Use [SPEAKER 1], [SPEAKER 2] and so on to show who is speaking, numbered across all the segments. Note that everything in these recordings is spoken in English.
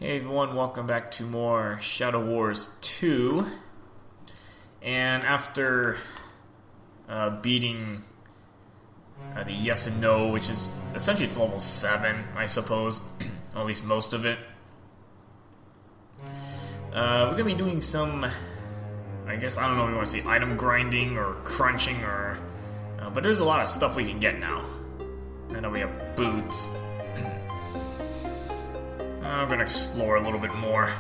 [SPEAKER 1] Hey everyone, welcome back to more Shadow Wars 2. And after beating the yes and no, which is essentially it's level 7, I suppose, or at least most of it. We're going to be doing some, I guess, I don't know if you want to say item grinding or crunching or... but there's a lot of stuff we can get now. I know we have boots. I'm gonna explore a little bit more.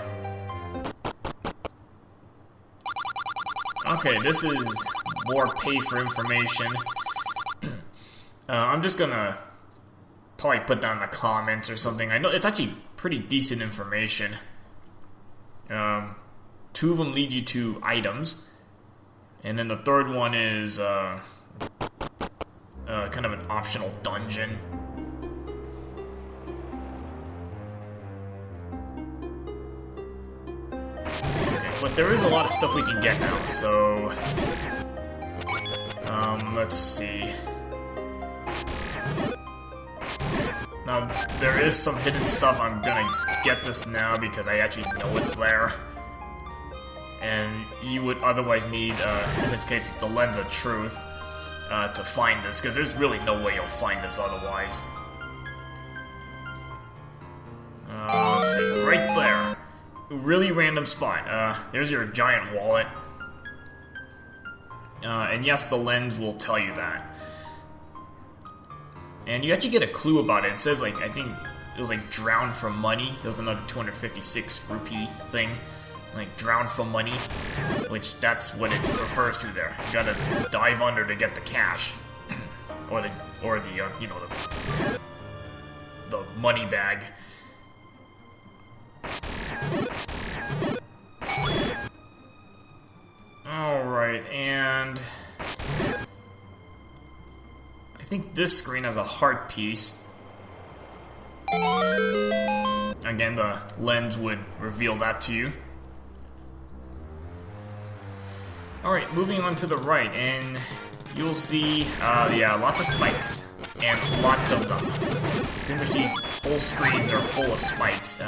[SPEAKER 1] Okay, this is more pay for information. I'm just gonna probably put down in the comments or something. I know it's actually pretty decent information. Two of them lead you to items, and then the third one is kind of an optional dungeon. But there is a lot of stuff we can get now, so... let's see... Now, there is some hidden stuff. I'm gonna get this now because I actually know it's there. And you would otherwise need, in this case, the Lens of Truth, to find this, because there's really no way you'll find this otherwise. Let's see, right there. Really random spot. There's your giant wallet. And yes, the lens will tell you that. And you actually get a clue about it. It says, like, I think it was like drown for money. There was another 256 rupee thing. Like, drown for money. Which, that's what it refers to there. You gotta dive under to get the cash. or the, you know, the money bag. Alright, and I think this screen has a heart piece. Again, the lens would reveal that to you. Alright, moving on to the right, and you'll see, yeah, lots of spikes, and lots of them. Pretty much these whole screens are full of spikes,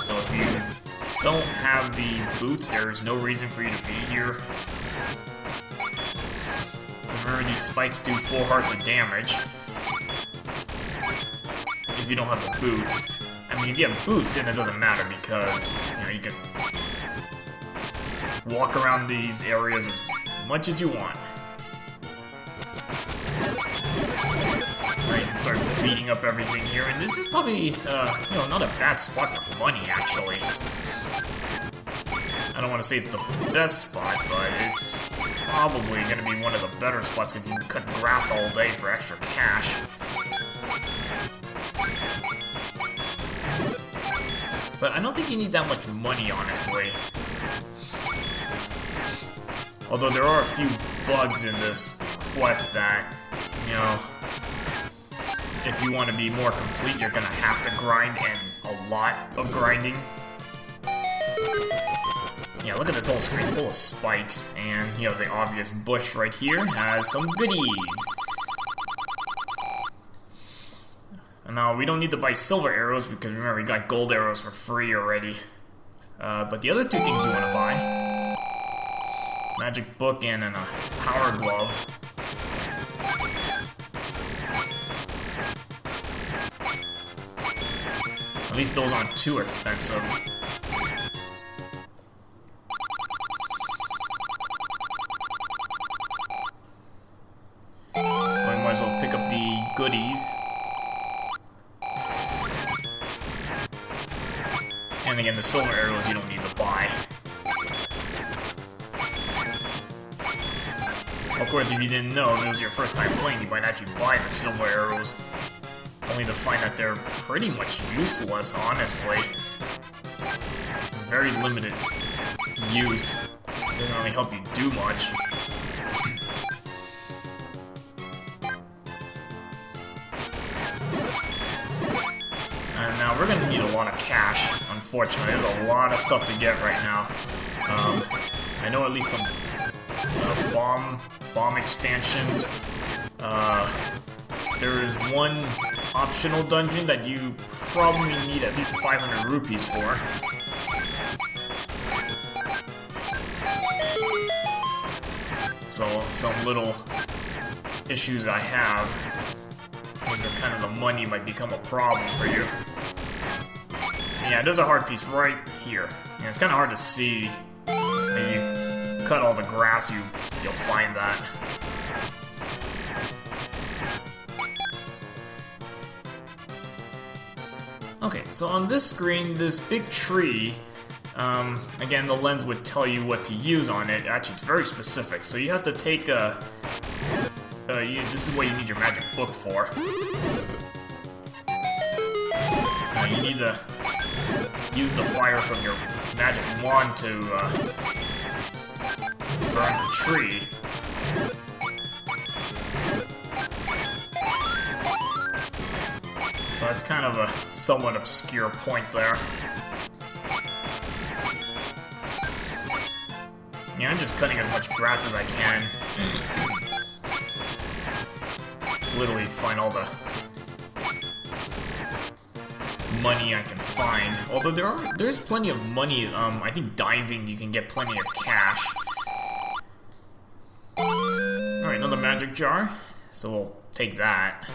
[SPEAKER 1] so if you don't have the boots, there's no reason for you to be here. Remember, these spikes do 4 hearts of damage if you don't have the boots. I mean, if you have boots, then it doesn't matter because, you know, you can walk around these areas as much as you want. Now you can start beating up everything here, and this is probably, you know, not a bad spot for money, actually. I don't want to say it's the best spot, but it's probably going to be one of the better spots because you can cut grass all day for extra cash. But I don't think you need that much money, honestly. Although there are a few bugs in this quest that, you know, if you want to be more complete, you're going to have to grind, and a lot of grinding. Yeah, look at this whole screen full of spikes, and, you know, the obvious bush right here has some goodies. And now, we don't need to buy silver arrows, because remember, we got gold arrows for free already. But the other two things you want to buy, magic book and a power glove. At least those aren't too expensive. Goodies. And again, the silver arrows you don't need to buy. Of course, if you didn't know, if it was your first time playing, you might actually buy the silver arrows. Only to find that they're pretty much useless, honestly. Very limited use. Doesn't really help you do much. Now, we're going to need a lot of cash, unfortunately. There's a lot of stuff to get right now. I know at least some bomb expansions. There is one optional dungeon that you probably need at least 500 rupees for. So, some little issues I have, where kind of the money might become a problem for you. Yeah, there's a hard piece right here. Yeah, it's kind of hard to see. Maybe you cut all the grass, you'll find that. Okay, so on this screen, this big tree, again, the lens would tell you what to use on it. Actually, it's very specific, so you have to take a... this is what you need your magic book for. You need to use the fire from your magic wand to burn the tree. So that's kind of a somewhat obscure point there. Yeah, I'm just cutting as much grass as I can. Literally find all the money I can find. Although there's plenty of money. I think diving you can get plenty of cash. Alright, another magic jar. So we'll take that.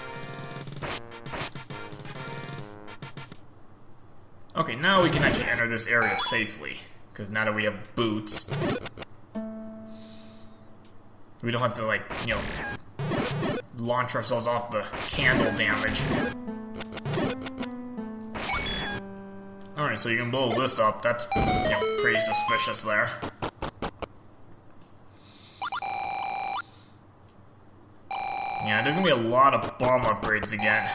[SPEAKER 1] Okay, now we can actually enter this area safely. Because now that we have boots, we don't have to, like, you know, launch ourselves off the candle damage. Alright, so you can blow this up. That's, you know, pretty suspicious there. Yeah, there's gonna be a lot of bomb upgrades to get.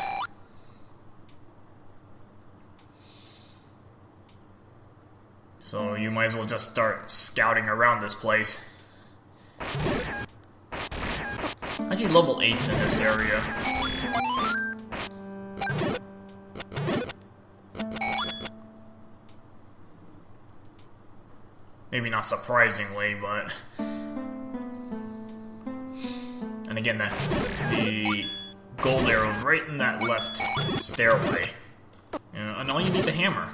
[SPEAKER 1] So you might as well just start scouting around this place. Actually, level 8's in this area. Maybe not surprisingly, but... And again, the gold arrow's right in that left stairway. And all you need is a hammer.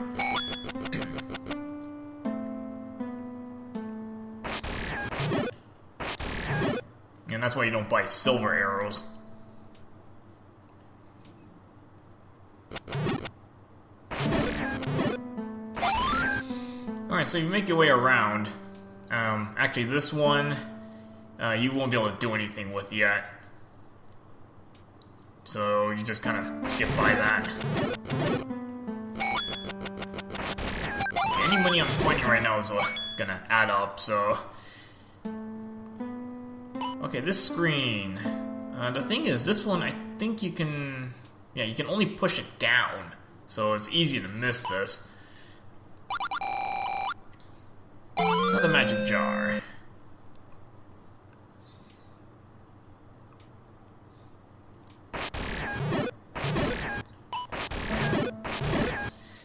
[SPEAKER 1] And that's why you don't buy silver arrows. Alright, so you make your way around. Actually, this one, you won't be able to do anything with yet. So you just kind of skip by that. Any money I'm finding right now is gonna add up, so... Okay, this screen. The thing is, this one, I think you can... Yeah, you can only push it down. So it's easy to miss this. Another magic jar.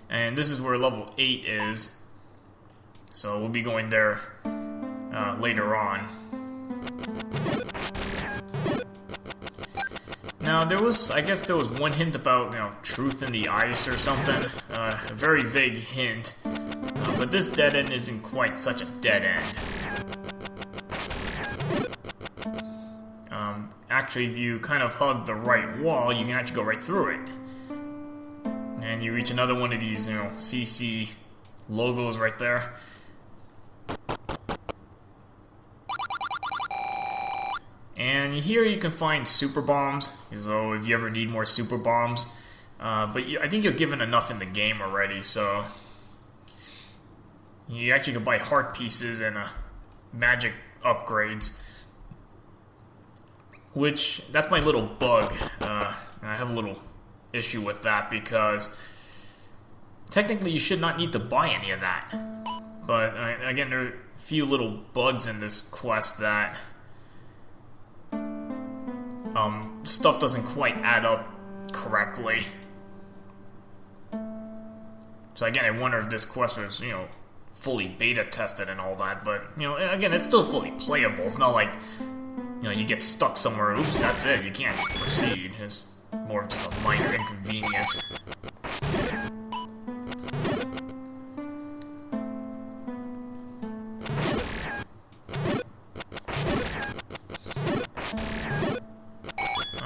[SPEAKER 1] And this is where level 8 is. So we'll be going there later on. Now, I guess there was one hint about, you know, truth in the ice or something. A very vague hint. But this dead end isn't quite such a dead end. Actually, if you kind of hug the right wall, you can actually go right through it. And you reach another one of these, you know, CC logos right there. And here you can find super bombs, so if you ever need more super bombs. But I think you're given enough in the game already, so... You actually can buy heart pieces and magic upgrades. Which, that's my little bug. I have a little issue with that because... Technically you should not need to buy any of that. But, again, there are a few little bugs in this quest that... stuff doesn't quite add up correctly. So again, I wonder if this quest was, you know, fully beta tested and all that, but, you know, again, it's still fully playable. It's not like, you know, you get stuck somewhere, oops, that's it, you can't proceed. more of just a minor inconvenience.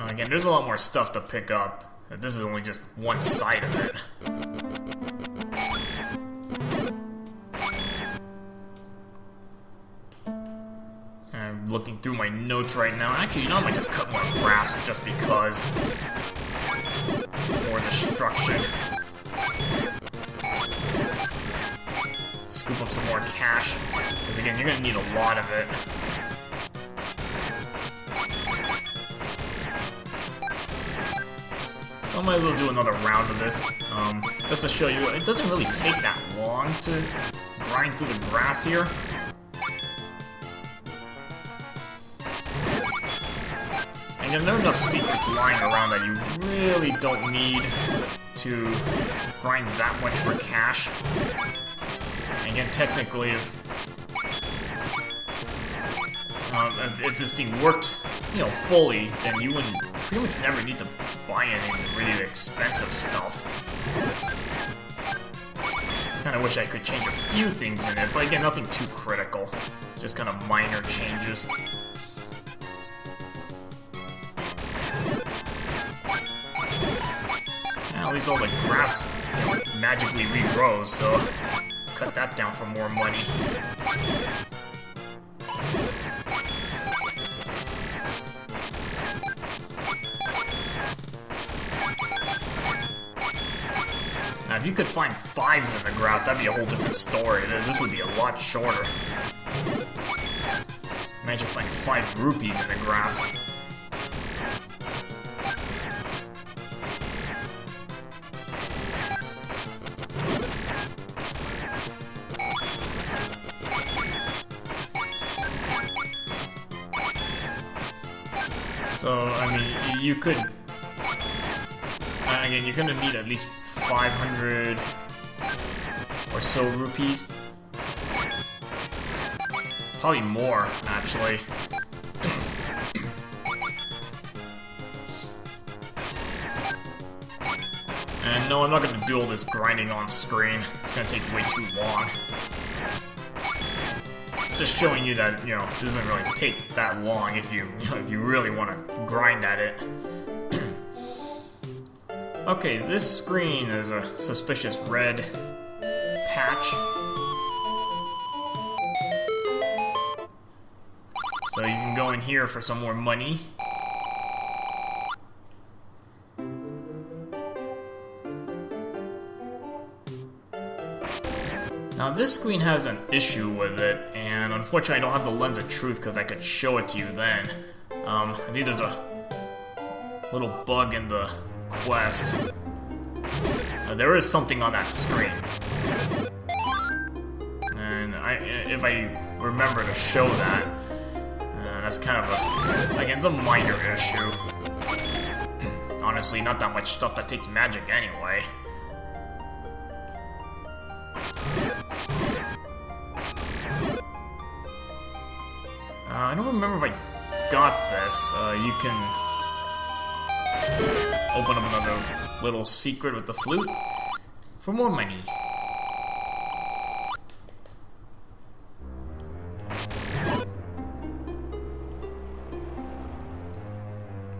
[SPEAKER 1] Again, there's a lot more stuff to pick up. This is only just one side of it. I'm looking through my notes right now. Actually, you know, I might just cut more grass just because. More destruction. Scoop up some more cash. Because again, you're going to need a lot of it. So I might as well do another round of this, just to show you, it doesn't really take that long to grind through the grass here. And there are enough secrets lying around that you really don't need to grind that much for cash. And again, technically, if this thing worked, you know, fully, then you wouldn't pretty much never need to buy any really expensive stuff. Kinda wish I could change a few things in it, but again, nothing too critical. Just kind of minor changes. At least all the grass, you know, magically regrows, so cut that down for more money. Now, if you could find 5s in the grass, that'd be a whole different story. This would be a lot shorter. Imagine finding 5 rupees in the grass. So, I mean, you could... again, you're gonna need at least 500 or so rupees. Probably more, actually. And no, I'm not gonna do all this grinding on screen. It's gonna take way too long. Just showing you that, you know, it doesn't really take that long if you really want to grind at it. Okay, this screen is a suspicious red patch. So you can go in here for some more money. Now this screen has an issue with it, and unfortunately I don't have the lens of truth because I could show it to you then. I think there's a little bug in the quest. There is something on that screen. And if I remember to show that, that's kind of a, again, it's a minor issue. Honestly, not that much stuff that takes magic anyway. I don't remember if I got this. You can open up another little secret with the flute for more money.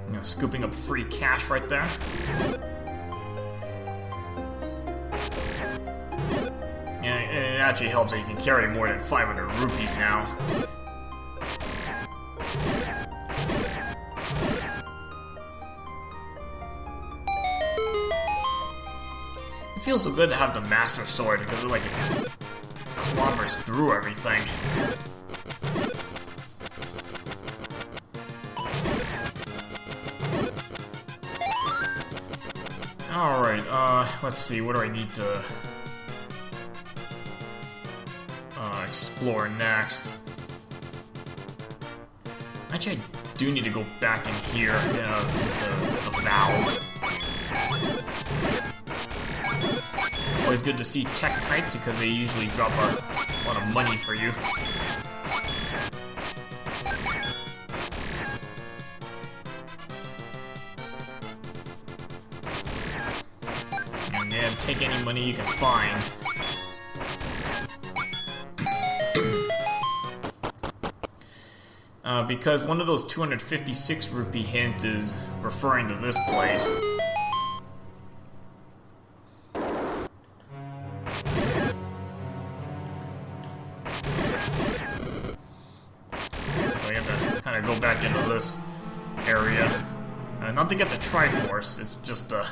[SPEAKER 1] You know, scooping up free cash right there. Yeah, it actually helps that you can carry more than 500 rupees now. It feels so good to have the Master Sword because it like clobbers through everything. Alright, let's see, what do I need to explore next? Actually, I do need to go back in here, into the valve. Always good to see tech types because they usually drop a lot of money for you. take any money you can find. Because one of those 256 rupee hint is referring to this place. So I have to kind of go back into this area. Not to get the Triforce, it's just I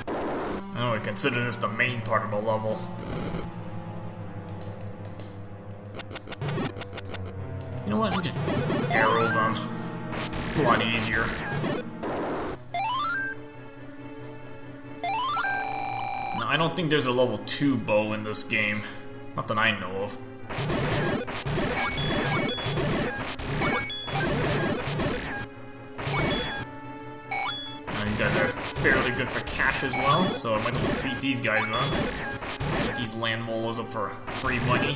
[SPEAKER 1] don't know, I consider this the main part of the level. You know what? Just arrow them. It's a lot easier. No, I don't think there's a level 2 bow in this game. Not that I know of. Now, these guys are fairly good for cash as well, so I might as well beat these guys up. Get these land molos up for free money.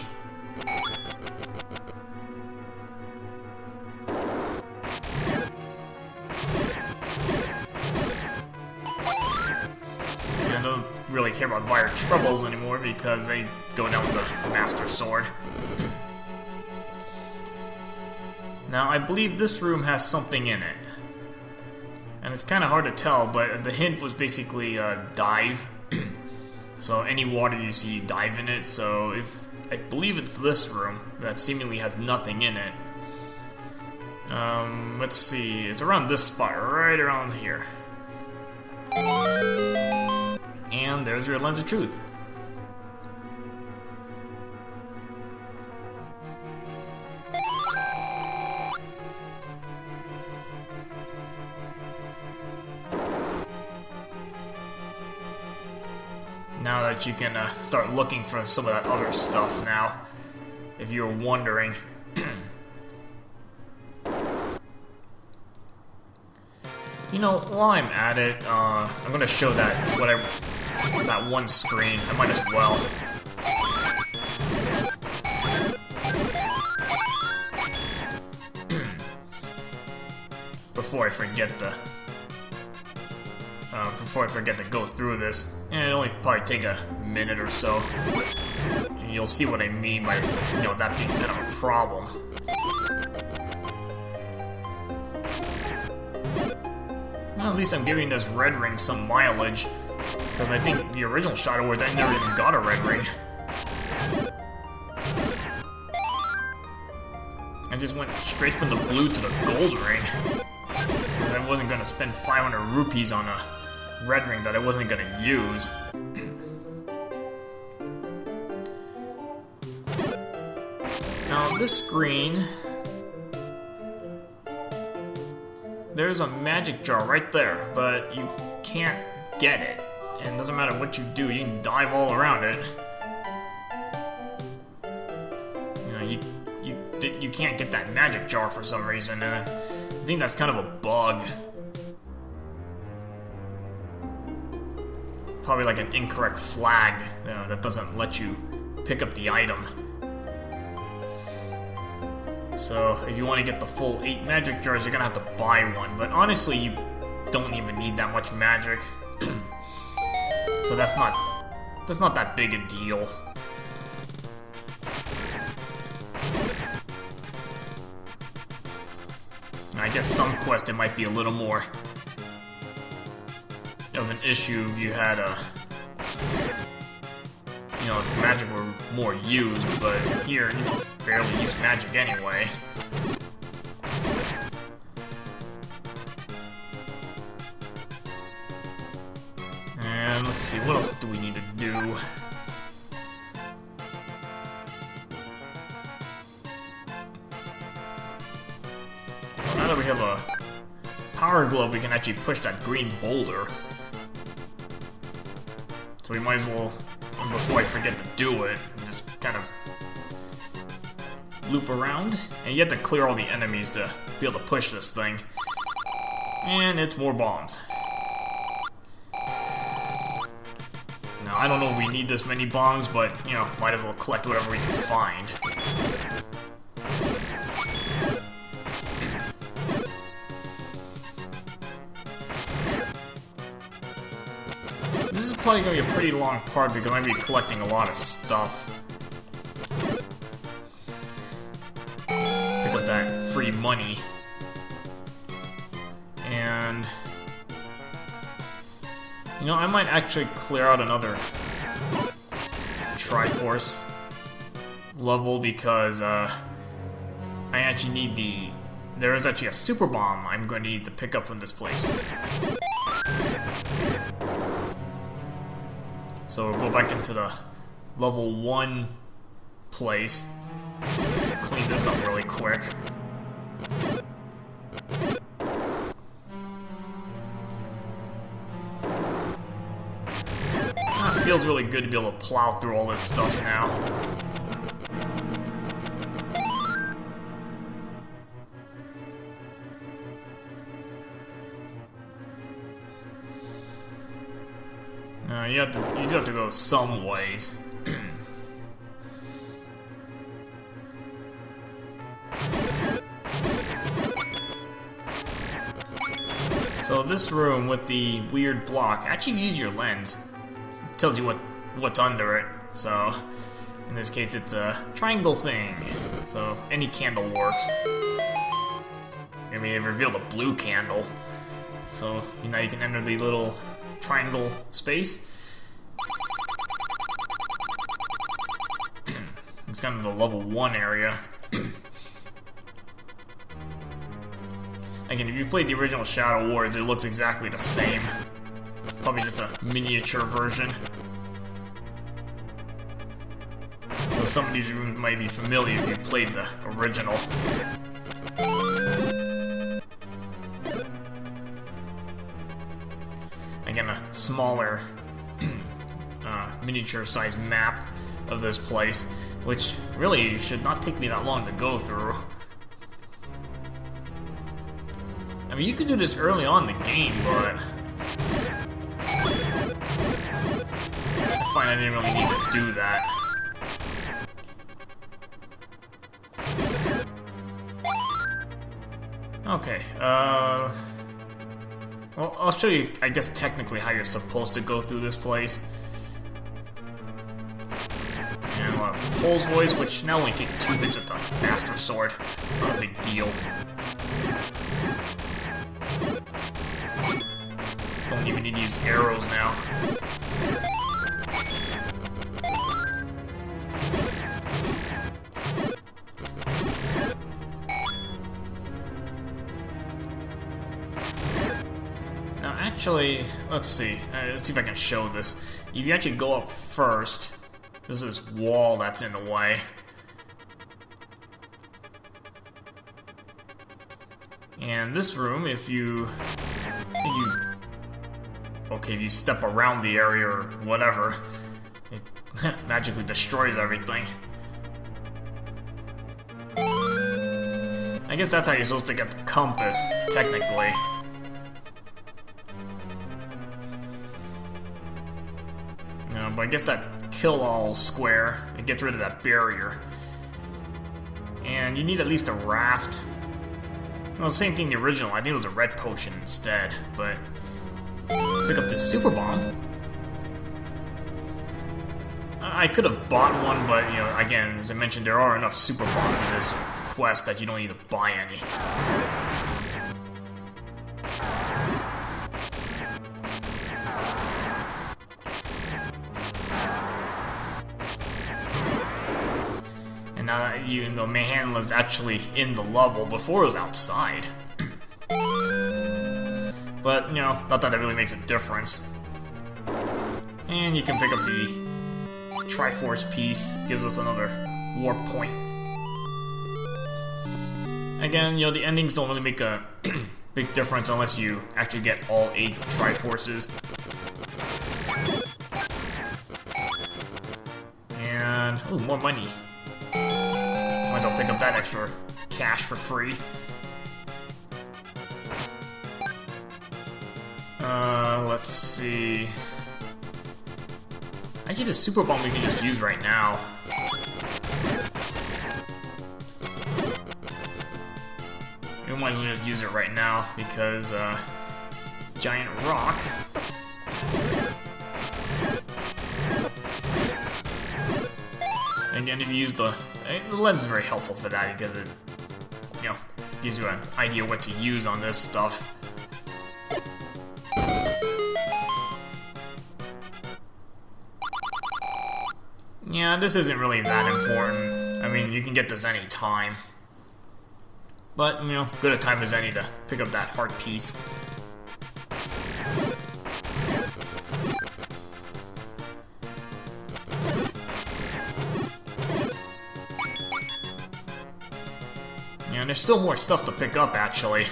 [SPEAKER 1] Really care about Fire Troubles anymore because they go down with the Master Sword. Now, I believe this room has something in it. And it's kind of hard to tell, but the hint was basically dive. So any water you see, dive in it. So I believe it's this room that seemingly has nothing in it. Let's see, it's around this spot, right around here. And there's your Lens of Truth. Now that you can start looking for some of that other stuff now, if you're wondering. You know, while I'm at it, I'm gonna show that one screen. I might as well. Before I forget to go through this, and it'll only probably take a minute or so. And you'll see what I mean by, you know, that being kind of a problem. Well, at least I'm giving this red ring some mileage. Because I think the original Shadow Wars, I never even got a red ring. I just went straight from the blue to the gold ring. I wasn't going to spend 500 rupees on a red ring that I wasn't going to use. Now, this screen... There's a magic jar right there, but you can't get it. And it doesn't matter what you do, you can dive all around it. You know, you can't get that magic jar for some reason, and I think that's kind of a bug. Probably like an incorrect flag, you know, that doesn't let you pick up the item. So, if you want to get the full 8 magic jars, you're gonna have to buy one. But honestly, you don't even need that much magic. So that's not that big a deal. I guess some quest it might be a little more of an issue if you had you know, if magic were more used, but here you barely use magic anyway. And let's see, what else do we need to do? Well, now that we have a power glove, we can actually push that green boulder. So we might as well, before I forget to do it, just kind of loop around. And you have to clear all the enemies to be able to push this thing. And it's more bombs. Now, I don't know if we need this many bombs, but, you know, might as well collect whatever we can find. This this is probably going to be a pretty long part because I'm going to be collecting a lot of stuff. Pick up that free money. And... you know, I might actually clear out another Triforce level because, I actually need the... there is actually a Super Bomb I'm going to need to pick up from this place. So we'll go back into the level 1 place. Clean this up really quick. It feels really good to be able to plow through all this stuff now. You do have to go some ways. So this room with the weird block, actually use your lens. It tells you what's under it. So in this case it's a triangle thing. So any candle works. I mean, it revealed a blue candle. So now you can enter the little triangle space. It's kind of the level 1 area. Again, if you've played the original Shadow Wars, it looks exactly the same. Probably just a miniature version. So some of these rooms might be familiar if you played the original. Again, a smaller miniature-sized map of this place, which really should not take me that long to go through. I mean, you could do this early on in the game, but I find I didn't really need to do that. Okay, well, I'll show you, I guess, technically how you're supposed to go through this place. And we'll have Pole's Voice, which now only take 2 hits with the Master Sword. Not a big deal. Don't even need to use arrows now. Actually, let's see. Let's see if I can show this. If you actually go up first, there's this wall that's in the way. And this room, if you step around the area or whatever, it magically destroys everything. I guess that's how you're supposed to get the compass, technically. But I guess that kill-all square, it gets rid of that barrier. And you need at least a raft. Well, same thing the original. I think it was a red potion instead, but pick up this Super Bomb. I could have bought one, but, you know, again, as I mentioned, there are enough Super Bombs in this quest that you don't need to buy any. Now that you know, Manhandler's actually in the level. Before it was outside. But, you know, not that it really makes a difference. And you can pick up the Triforce piece. Gives us another warp point. Again, you know, the endings don't really make a big difference unless you actually get all 8 Triforces. And, ooh, more money. Might as well pick up that extra cash for free. Let's see. Actually, the Super Bomb we can just use right now. We might as well just use it right now because, Giant Rock. Again, if you use the lens is very helpful for that because it, you know, gives you an idea what to use on this stuff. Yeah, this isn't really that important. I mean, you can get this any time. But, you know, good a time as any to pick up that heart piece. Yeah, and there's still more stuff to pick up, actually.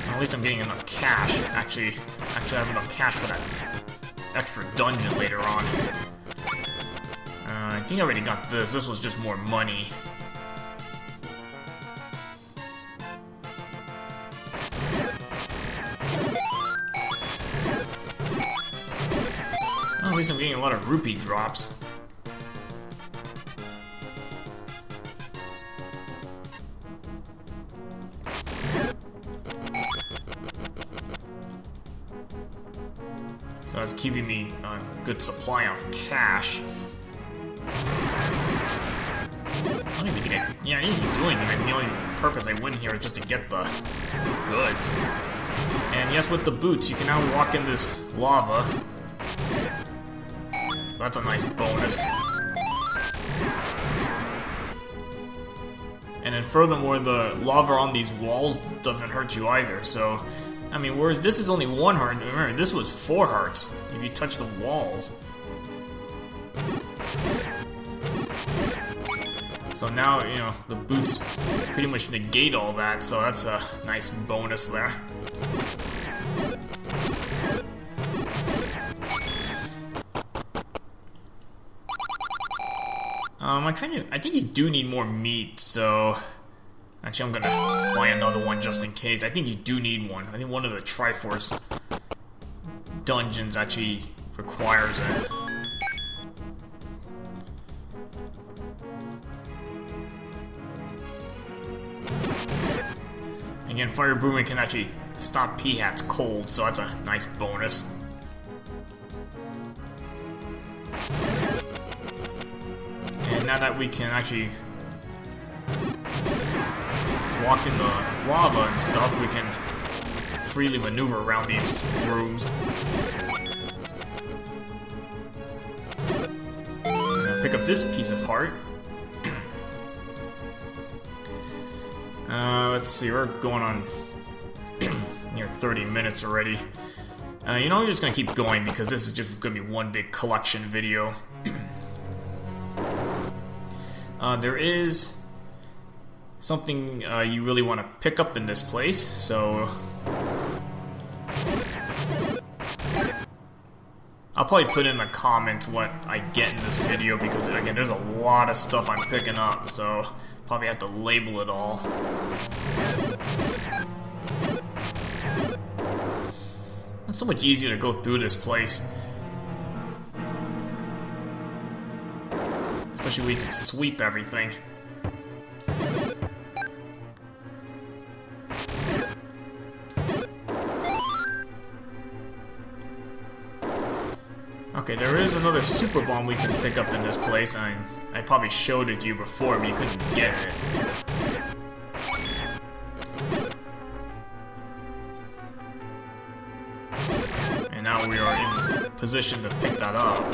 [SPEAKER 1] At least I'm getting enough cash. Actually, I have enough cash for that extra dungeon later on. I think I already got this. This was just more money. Well, at least I'm getting a lot of rupee drops. So that's keeping me on a good supply of cash. I don't even think I didn't even do anything. The only purpose I went here is just to get the goods. And yes, with the boots, you can now walk in this lava. So that's a nice bonus. And then furthermore, the lava on these walls doesn't hurt you either, so... I mean, whereas this is only 1 heart, remember, this was 4 hearts if you touch the walls. So now, you know, the boots pretty much negate all that, so that's a nice bonus there. I think you do need more meat, so... Actually, I'm gonna buy another one just in case. I think you do need one. I think one of the Triforce dungeons actually requires it. Again, Fire Boomerang can actually stop P-Hat's cold, so that's a nice bonus. And now that we can actually walk in the lava and stuff, we can freely maneuver around these rooms. Pick up this piece of heart. Let's see, we're going on near 30 minutes already. You know, I'm just gonna keep going because this is just gonna be one big collection video. There is something you really want to pick up in this place, so I'll probably put in the comments what I get in this video because, again, there's a lot of stuff I'm picking up, so probably have to label it all. It's so much easier to go through this place. Especially when you can sweep everything. Okay, there is another super bomb we can pick up in this place, and I probably showed it to you before, but you couldn't get it. And now we are in position to pick that up.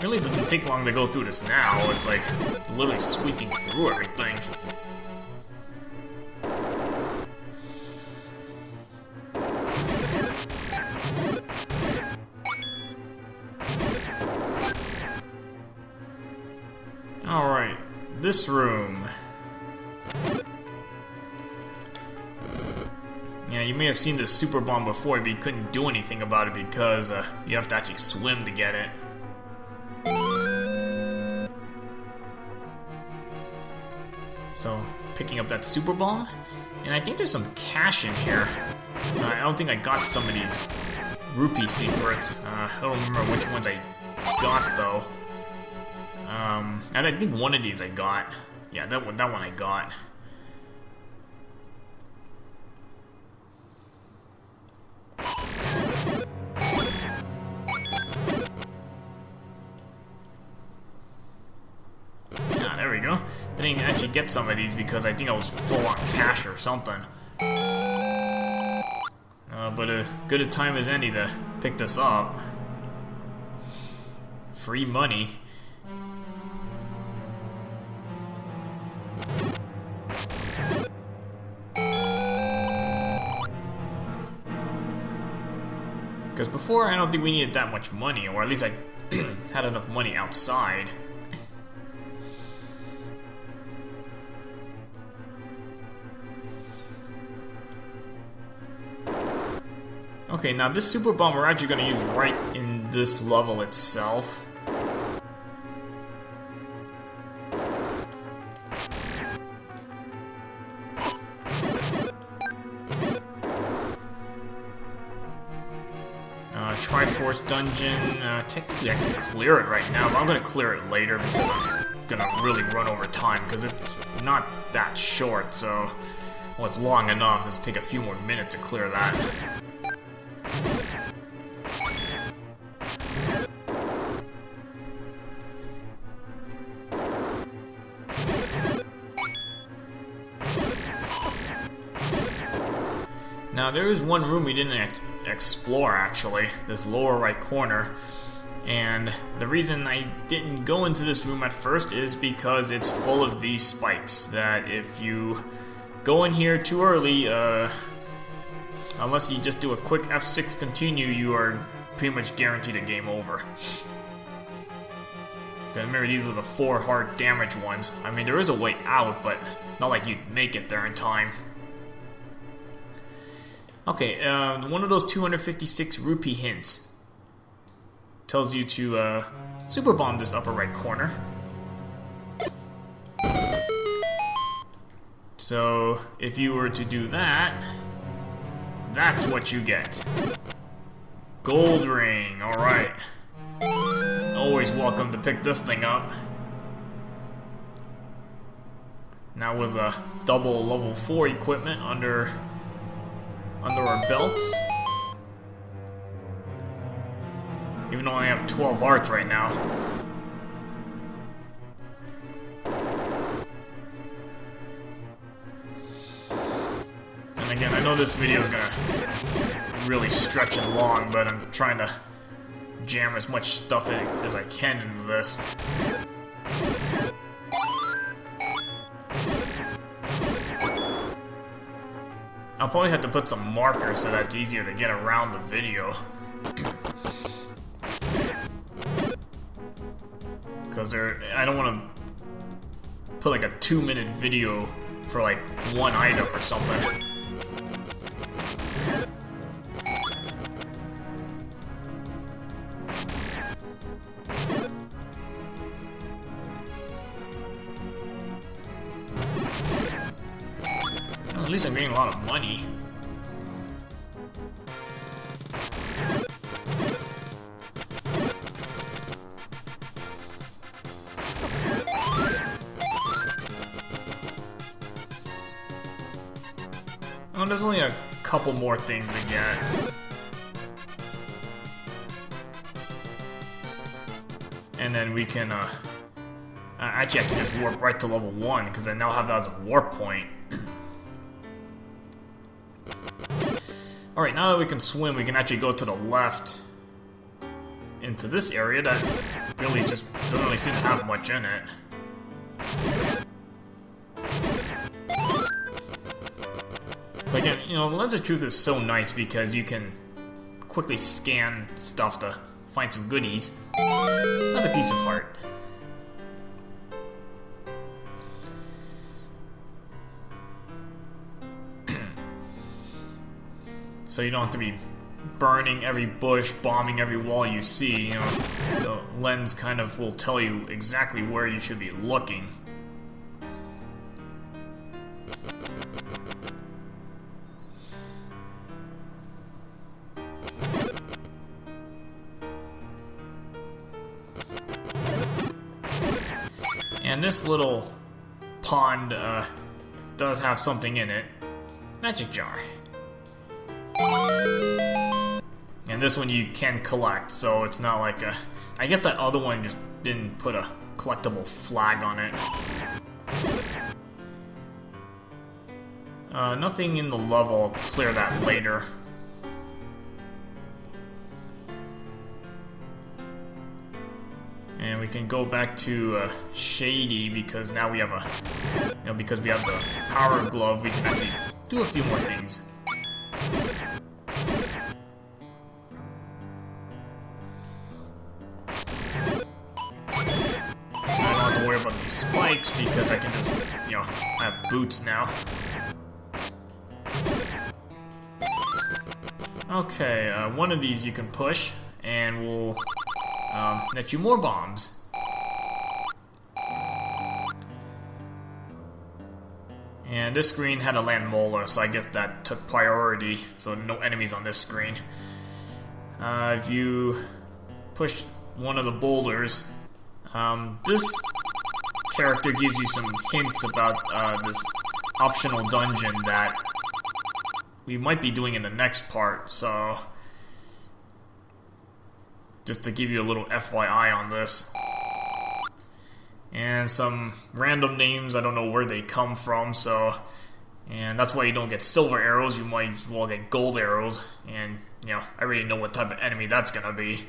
[SPEAKER 1] Really doesn't take long to go through this now. It's like literally sweeping through everything. Alright, this room. Yeah, you may have seen the super bomb before, but you couldn't do anything about it because you have to actually swim to get it. So, picking up that super bomb, and I think there's some cash in here. I don't think I got some of these rupee secrets. I don't remember which ones I got though. And I think one of these I got. Yeah, that one I got. we go. I didn't actually get some of these because I think I was full on cash or something. But good a time as any to pick this up. Free money. Because before, I don't think we needed that much money, or at least I had enough money outside. Okay, now this super bomb we're actually going to use right in this level itself. Triforce dungeon. Technically I can clear it right now, but I'm going to clear it later because I'm going to really run over time because it's not that short, so well, it's long enough. It's take a few more minutes to clear that. Now there is one room we didn't explore actually, this lower right corner, and the reason I didn't go into this room at first is because it's full of these spikes that if you go in here too early, unless you just do a quick F6 continue, you are pretty much guaranteed a game over. Remember, these are the 4 hard damage ones. I mean, there is a way out, but not like you'd make it there in time. Okay, one of those 256 rupee hints tells you to super bomb this upper right corner. So if you were to do that, that's what you get. Gold ring, alright. Always welcome to pick this thing up. Now with a double level 4 equipment under our belts. Even though I have 12 hearts right now. And again, I know this video is gonna really stretch it long, but I'm trying to jam as much stuff in as I can into this. I'll probably have to put some markers so that's easier to get around the video. Because I don't want to put like a 2-minute video for like one item or something. At least I'm getting a lot of money. Oh, there's only a couple more things to get. And then we can, actually I can just warp right to level 1, because I now have that as a warp point. Alright, now that we can swim, we can actually go to the left into this area that really just doesn't really seem to have much in it. But again, you know, the Lens of Truth is so nice because you can quickly scan stuff to find some goodies. Another piece of heart. So you don't have to be burning every bush, bombing every wall you see, you know. The lens kind of will tell you exactly where you should be looking. And this little pond does have something in it. Magic jar. And this one you can collect, so it's not like a... I guess that other one just didn't put a collectible flag on it. Nothing in the level. I'll clear that later. And we can go back to Shady because now we have because we have the power glove, we can actually do a few more things. I don't have to worry about these spikes because I can just, I have boots now. Okay, one of these you can push, and we'll net you more bombs. And this screen had a land molar, so I guess that took priority, so no enemies on this screen. If you push one of the boulders, this character gives you some hints about this optional dungeon that we might be doing in the next part, so just to give you a little FYI on this. And some random names, I don't know where they come from, so... And that's why you don't get silver arrows, you might as well get gold arrows. And, I already know what type of enemy that's gonna be.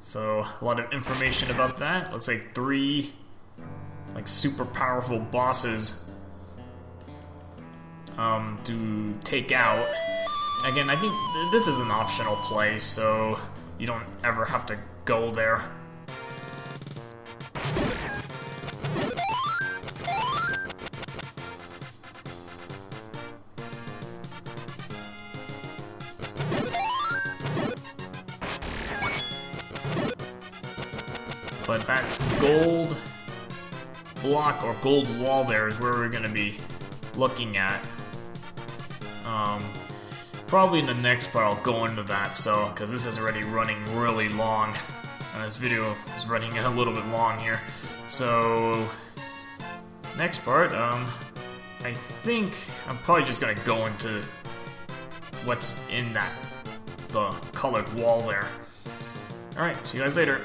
[SPEAKER 1] So, a lot of information about that. Looks like 3, super powerful bosses to take out. Again, I think this is an optional play, so you don't ever have to go there. But that gold block or gold wall there is where we're going to be looking at. Probably in the next part I'll go into that, so, because this is already running really long. This video is running a little bit long here. So, next part, I think I'm probably just going to go into what's in the colored wall there. Alright, see you guys later.